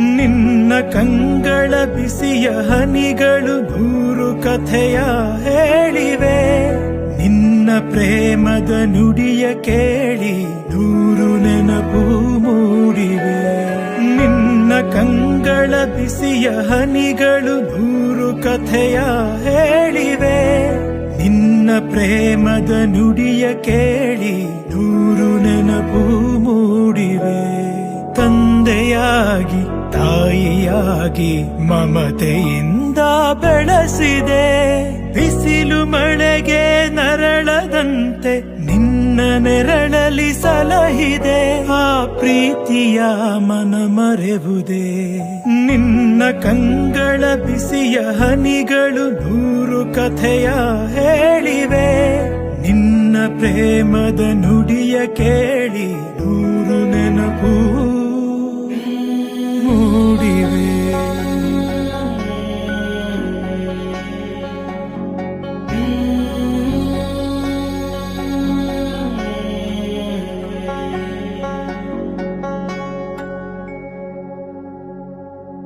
ನಿನ್ನ ಕಂಗಳ ಬಿಸಿಯ ಹನಿಗಳು ನೂರು ಕಥೆಯ ಹೇಳಿವೆ. ನಿನ್ನ ಪ್ರೇಮದ ನುಡಿಯ ಕೇಳಿ ನೂರು ನೆನಪು ಮೂಡಿವೆ. ನಿನ್ನ ಕಂಗಳ ಬಿಸಿಯ ಹನಿಗಳು ನೂರು ಕಥೆಯ ಹೇಳಿವೆ. ನಿನ್ನ ಪ್ರೇಮದ ನುಡಿಯ ಕೇಳಿ ನೂರು ನೆನಪು ಮೂಡಿವೆ. ತಂದೆಯಾಗಿ ತಾಯಿಯಾಗಿ ಮಮತೆಯಿಂದ ಬೆಳೆಸಿದೆ. ಬಿಸಿಲು ಮಳೆಗೆ ನರಳದಂತೆ ನಿನ್ನ ನೆರಳಲಿ ಸಲಹಿದೆ. ಆ ಪ್ರೀತಿಯ ಮನ ಮರೆವುದೇ. ನಿನ್ನ ಕಂಗಳ ಬಿಸಿಯ ಹನಿಗಳು ನೂರು ಕಥೆಯ ಹೇಳಿವೆ. ನಿನ್ನ ಪ್ರೇಮದ ನುಡಿಯ ಕೇಳಿ ನೂರು ನೆನಪು ಮೂಡಿವೆ.